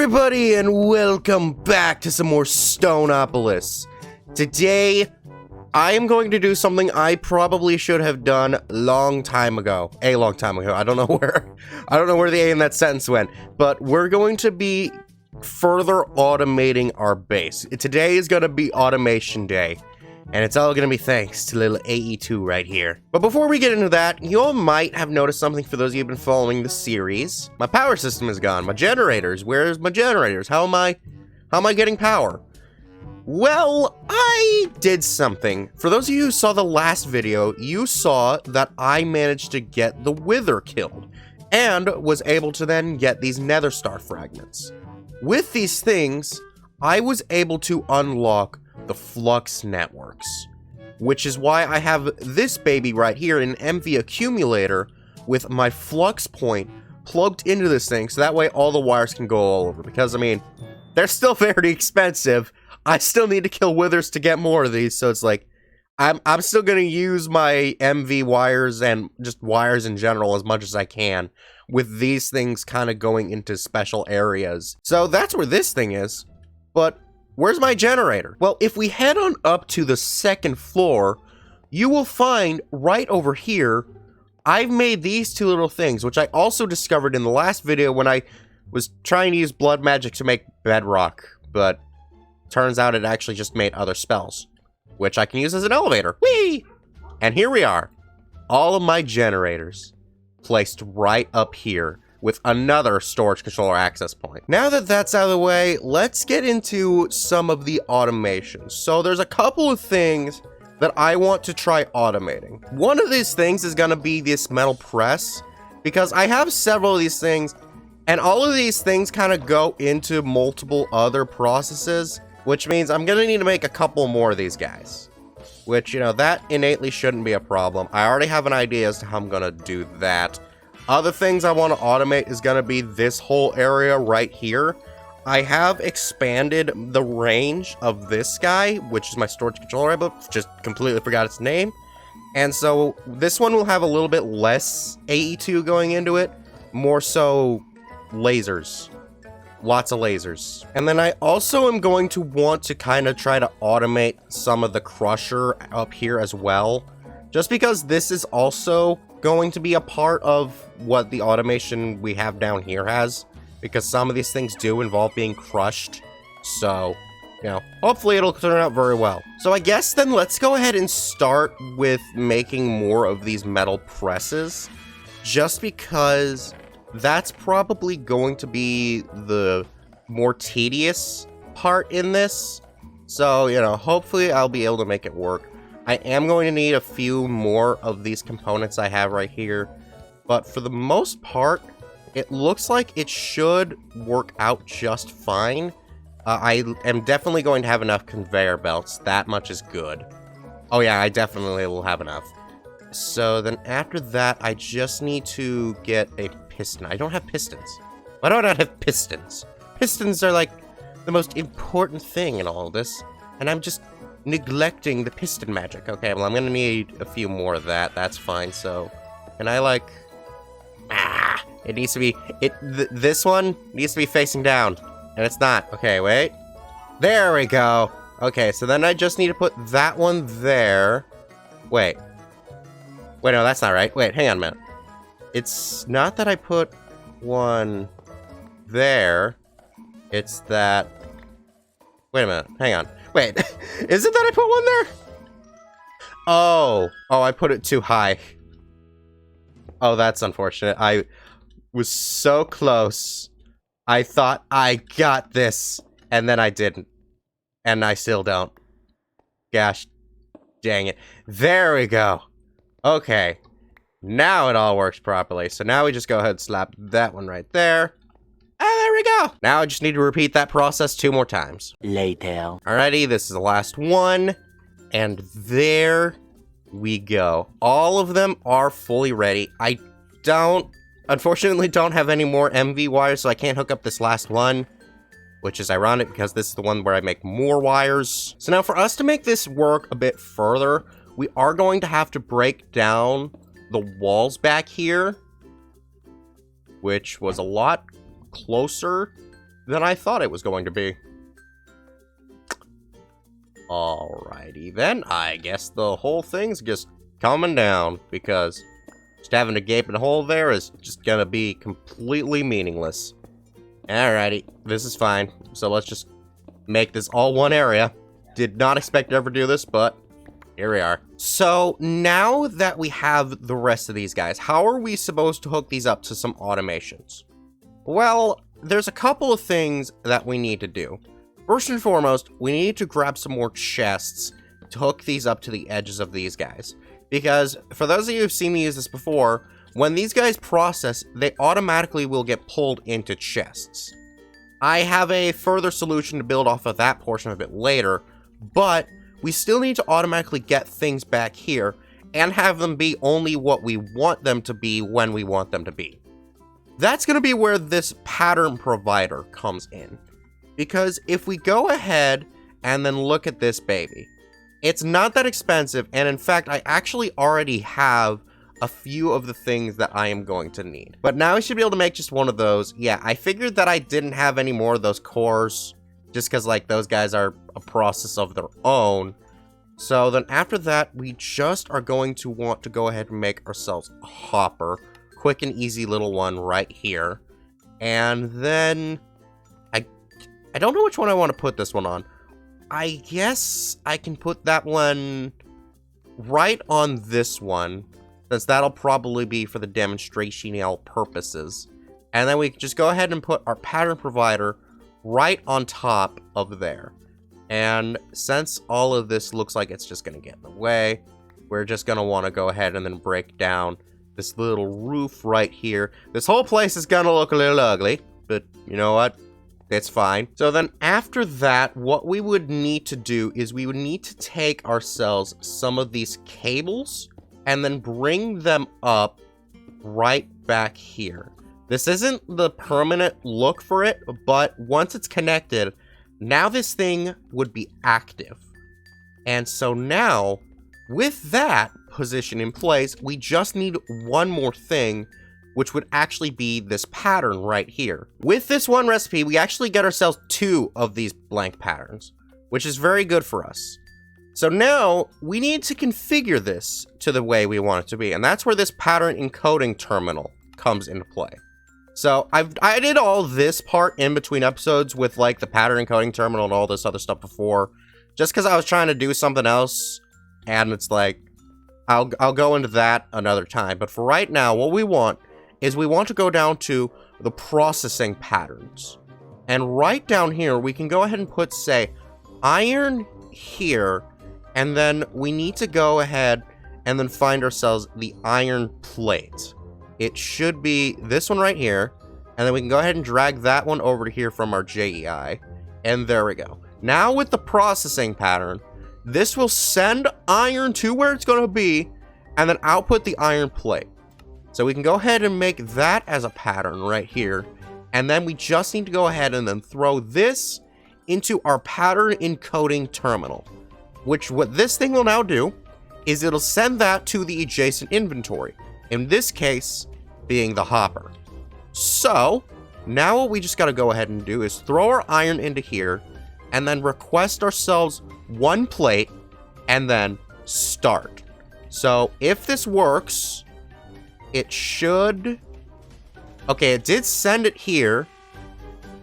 everybody, and welcome back to some more Stoneopolis. Today, I am going to do something I probably should have done a long time ago. I don't know where the A in that sentence went, but we're going to be further automating our base. Today is going to be automation day, and it's all going to be thanks to little AE2 right here. But before we get into that, you all might have noticed something for those of you who've been following the series. My power system is gone. My generators. Where's my generators? How am I getting power? Well, I did something. For those of you who saw the last video, you saw that I managed to get the Wither killed and was able to then get these Nether Star fragments. With these things, I was able to unlock the Flux networks, which is why I have this baby right here, an MV accumulator with my Flux point plugged into this thing, so that way all the wires can go all over, because I mean, they're still very expensive. I still need to kill withers to get more of these, so it's like, I'm still gonna use my MV wires and just wires in general as much as I can, with these things kind of going into special areas. So that's where this thing is, but where's my generator? Well, if we head on up to the second floor, you will find right over here, I've made these two little things, which I also discovered in the last video when I was trying to use blood magic to make bedrock, but turns out it actually just made other spells, which I can use as an elevator. Whee! And here we are, all of my generators placed right up here with another storage controller access point. Now that that's out of the way, let's get into some of the automations. So there's a couple of things that I want to try automating. One of these things is gonna be this metal press, because I have several of these things, and all of these things kind of go into multiple other processes, which means I'm gonna need to make a couple more of these guys. Which, you know, that innately shouldn't be a problem. I already have an idea as to how I'm gonna do that. Other things I want to automate is going to be this whole area right here. I have expanded the range of this guy, which is my storage controller, but just completely forgot its name. And so this one will have a little bit less AE2 going into it, more so lasers. Lots of lasers. And then I also am going to want to kind of try to automate some of the crusher up here as well, just because this is also going to be a part of what the automation we have down here has, because some of these things do involve being crushed. So, you know, hopefully it'll turn out very well. So I guess then let's go ahead and start with making more of these metal presses, just because that's probably going to be the more tedious part in this. So, you know, hopefully I'll be able to make it work. I am going to need a few more of these components I have right here, but for the most part, it looks like it should work out just fine. I am definitely going to have enough conveyor belts. That much is good. Oh yeah, I definitely will have enough. So then after that, I just need to get a piston. I don't have pistons. Why do I not have pistons? Pistons are like the most important thing in all of this, and I'm just neglecting the piston magic. Okay, well, I'm gonna need a few more of that. That's fine. So, can I like... it needs to be... this one needs to be facing down, and it's not. Okay, wait. There we go. Okay, so then I just need to put that one there. Wait. Wait, no, that's not right. Wait, hang on a minute. It's not that I put one there. It's that... Wait a minute. Hang on. Wait, is it that I put one there? Oh, I put it too high. Oh, that's unfortunate. I was so close. I thought I got this, and then I didn't. And I still don't. Gosh, dang it. There we go. Okay, now it all works properly. So now we just go ahead and slap that one right there. And there we go. Now I just need to repeat that process 2 more times. Later. Alrighty, this is the last one. And there we go. All of them are fully ready. I unfortunately don't have any more MV wires, so I can't hook up this last one, which is ironic because this is the one where I make more wires. So now for us to make this work a bit further, we are going to have to break down the walls back here, which was a lot closer than I thought it was going to be. Alrighty then, I guess the whole thing's just coming down, because just having a gaping hole there is just gonna be completely meaningless. Alrighty, this is fine. So let's just make this all one area. Did not expect to ever do this, but here we are. So now that we have the rest of these guys, how are we supposed to hook these up to some automations? Well, there's a couple of things that we need to do. First and foremost, we need to grab some more chests to hook these up to the edges of these guys. Because, for those of you who've seen me use this before, when these guys process, they automatically will get pulled into chests. I have a further solution to build off of that portion of it later, but we still need to automatically get things back here and have them be only what we want them to be when we want them to be. That's going to be where this pattern provider comes in. Because if we go ahead and then look at this baby, it's not that expensive, and in fact, I actually already have a few of the things that I am going to need. But now I should be able to make just one of those. Yeah, I figured that I didn't have any more of those cores, just because, like, those guys are a process of their own. So then after that, we just are going to want to go ahead and make ourselves a hopper. Quick and easy little one right here. And then I don't know which one I want to put this one on. I guess I can put that one right on this one, since that'll probably be for the demonstrational purposes. And then we can just go ahead and put our pattern provider right on top of there. And since all of this looks like it's just going to get in the way, we're just going to want to go ahead and then break down this little roof right here. This whole place is going to look a little ugly, but you know what? It's fine. So then after that, what we would need to do is we would need to take ourselves some of these cables and then bring them up right back here. This isn't the permanent look for it, but once it's connected, now this thing would be active. And so now, with that position in place, we just need one more thing, which would actually be this pattern right here. With this one recipe, we actually get ourselves 2 of these blank patterns, which is very good for us. So now, we need to configure this to the way we want it to be, and that's where this pattern encoding terminal comes into play. So, I did all this part in between episodes with, like, the pattern encoding terminal and all this other stuff before, just because I was trying to do something else, and it's like, I'll go into that another time. But for right now, what we want is we want to go down to the processing patterns. And right down here, we can go ahead and put, say, iron here, and then we need to go ahead and then find ourselves the iron plate. It should be this one right here, and then we can go ahead and drag that one over to here from our JEI, and there we go. Now with the processing pattern, this will send iron to where it's going to be, and then output the iron plate. So we can go ahead and make that as a pattern right here. And then we just need to go ahead and then throw this into our pattern encoding terminal. Which what this thing will now do is it'll send that to the adjacent inventory. In this case, being the hopper. So, now what we just got to go ahead and do is throw our iron into here. And then request ourselves one plate. And then start. So, if this works, it should... Okay, it did send it here,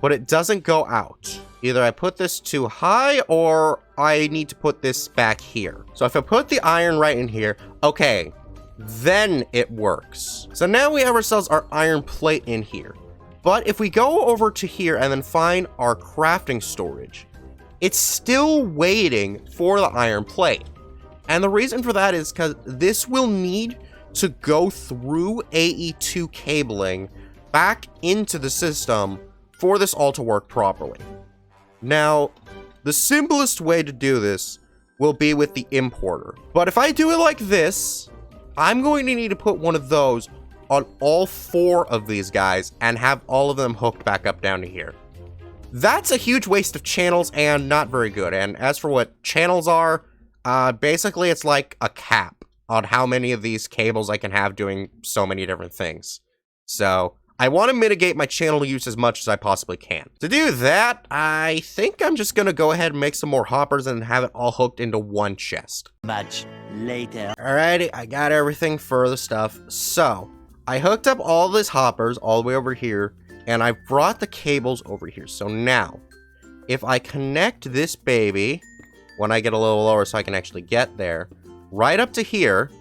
but it doesn't go out. Either I put this too high, or I need to put this back here. So if I put the iron right in here, okay, then it works. So now we have ourselves our iron plate in here. But if we go over to here and then find our crafting storage, it's still waiting for the iron plate. And the reason for that is because this will need to go through AE2 cabling back into the system for this all to work properly. Now, the simplest way to do this will be with the importer. But if I do it like this, I'm going to need to put one of those on all 4 of these guys and have all of them hooked back up down to here. That's a huge waste of channels and not very good. And as for what channels are, basically it's like a cap on how many of these cables I can have doing so many different things. So I want to mitigate my channel use as much as I possibly can. To do that, I think I'm just going to go ahead and make some more hoppers and have it all hooked into one chest. Much later. Alrighty, I got everything for the stuff. So, I hooked up all these hoppers all the way over here, and I brought the cables over here. So now, if I connect this baby, when I get a little lower so I can actually get there, right up to here,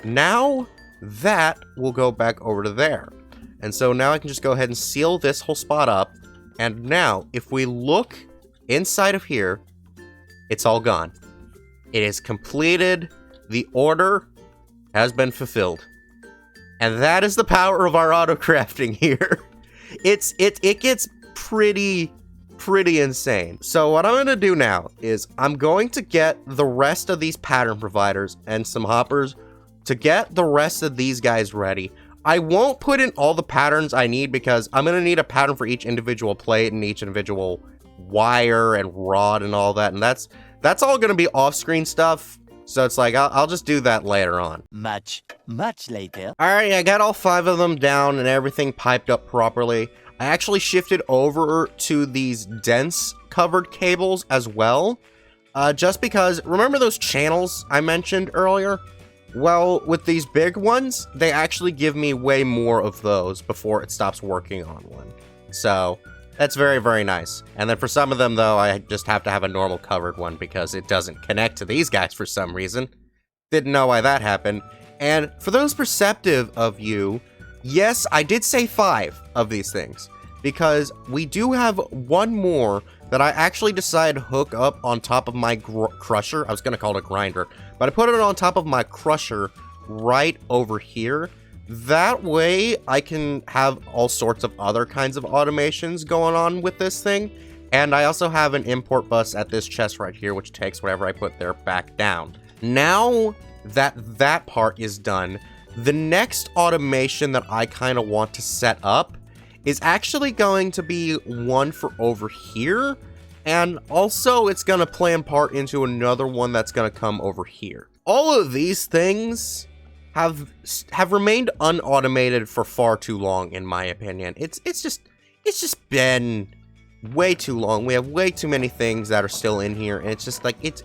now that will go back over to there. And so now I can just go ahead and seal this whole spot up. And now, if we look inside of here, it's all gone. It is completed. The order has been fulfilled. And that is the power of our auto crafting here. It gets pretty insane. So what I'm going to do now is I'm going to get the rest of these pattern providers and some hoppers to get the rest of these guys ready. I won't put in all the patterns I need because I'm going to need a pattern for each individual plate and each individual wire and rod and all that. And that's all going to be off-screen stuff. So it's like, I'll just do that later on. Much later. Alright, I got all 5 of them down and everything piped up properly. I actually shifted over to these dense covered cables as well. Just because, remember those channels I mentioned earlier? Well, with these big ones, they actually give me way more of those before it stops working on one. So, that's very, very nice. And then for some of them, though, I just have to have a normal covered one because it doesn't connect to these guys for some reason. Didn't know why that happened. And for those perceptive of you, yes, I did say 5 of these things. Because we do have one more that I actually decided to hook up on top of my crusher. I was going to call it a grinder. But I put it on top of my crusher right over here. That way, I can have all sorts of other kinds of automations going on with this thing. And I also have an import bus at this chest right here, which takes whatever I put there back down. Now that that part is done, the next automation that I kind of want to set up is actually going to be one for over here. And also, it's going to play in part into another one that's going to come over here. All of these things have remained unautomated for far too long, in my opinion. It's just been way too long. We have way too many things that are still in here, and it's just like it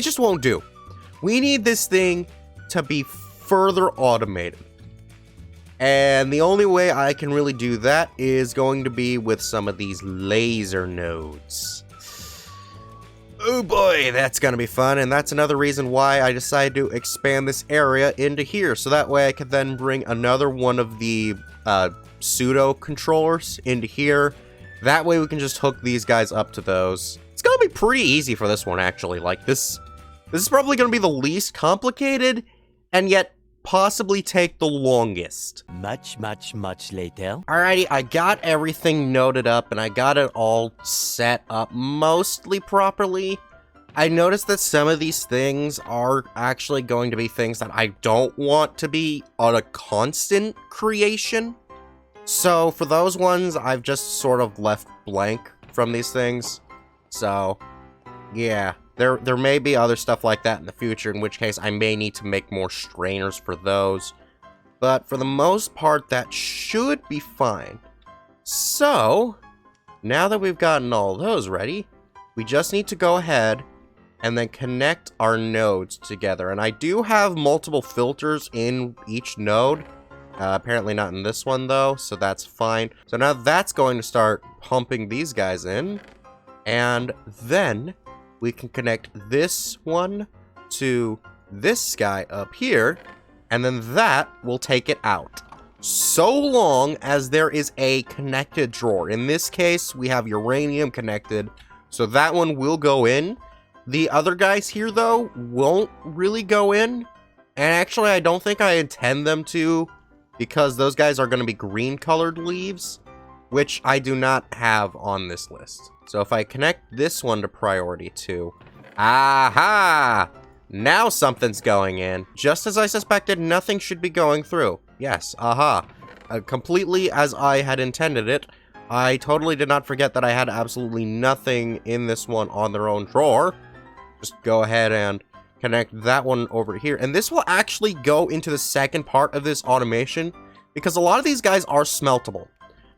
just won't do. We need this thing to be further automated. And the only way I can really do that is going to be with some of these laser nodes. Oh boy, that's gonna be fun, and that's another reason why I decided to expand this area into here, so that way I could then bring another one of the pseudo controllers into here. That way we can just hook these guys up to those. It's gonna be pretty easy for this one, actually. Like, this is probably gonna be the least complicated, and yet possibly take the longest. Much later. Alrighty, I got everything noted up and I got it all set up mostly properly. I noticed that some of these things are actually going to be things that I don't want to be on a constant creation. So for those ones, I've just sort of left blank from these things. So, yeah. There may be other stuff like that in the future, in which case I may need to make more strainers for those. But for the most part, that should be fine. So, now that we've gotten all those ready, we just need to go ahead and then connect our nodes together. And I do have multiple filters in each node. Apparently not in this one, though, so that's fine. So now that's going to start pumping these guys in. And then we can connect this one to this guy up here, and then that will take it out. So long as there is a connected drawer. In this case, we have uranium connected, so that one will go in. The other guys here, though, won't really go in. And actually, I don't think I intend them to, because those guys are going to be green-colored leaves, which I do not have on this list. So if I connect this one to priority 2, aha! Now something's going in. Just as I suspected, nothing should be going through. Yes, aha. Completely as I had intended it. I totally did not forget that I had absolutely nothing in this one on their own drawer. Just go ahead and connect that one over here. And this will actually go into the second part of this automation. because a lot of these guys are smeltable.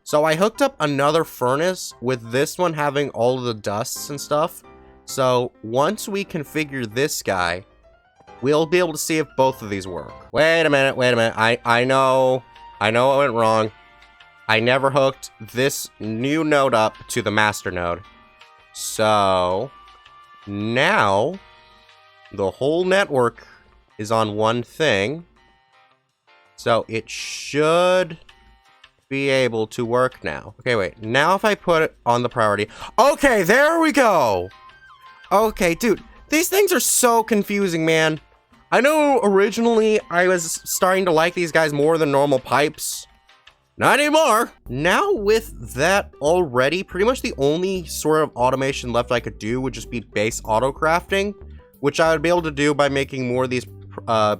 So I hooked up another furnace with this one having all of the dusts and stuff. So once we configure this guy, we'll be able to see if both of these work. Wait a minute. I know I went wrong. I never hooked this new node up to the master node. So now the whole network is on one thing. So it should be able to work now. Okay, wait. Now if I put it on the priority. Okay, there we go. Okay, dude. These things are so confusing, man. I know originally I was starting to like these guys more than normal pipes. Not anymore. Now with that already, pretty much the only sort of automation left I could do would just be base auto crafting, which I would be able to do by making more of these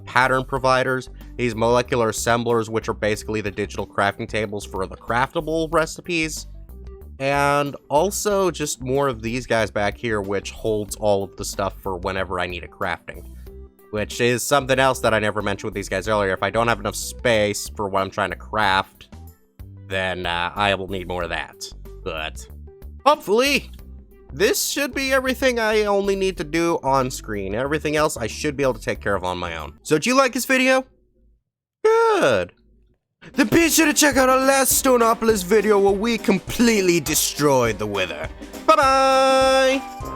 pattern providers, these molecular assemblers, which are basically the digital crafting tables for the craftable recipes, and also just more of these guys back here, which holds all of the stuff for whenever I need a crafting. Which is something else that I never mentioned with these guys earlier. If I don't have enough space for what I'm trying to craft, then I will need more of that. But hopefully, this should be everything I only need to do on screen. Everything else I should be able to take care of on my own. So do you like this video? Good. Then be sure to check out our last Stoneopolis video where we completely destroyed the Wither. Bye-bye!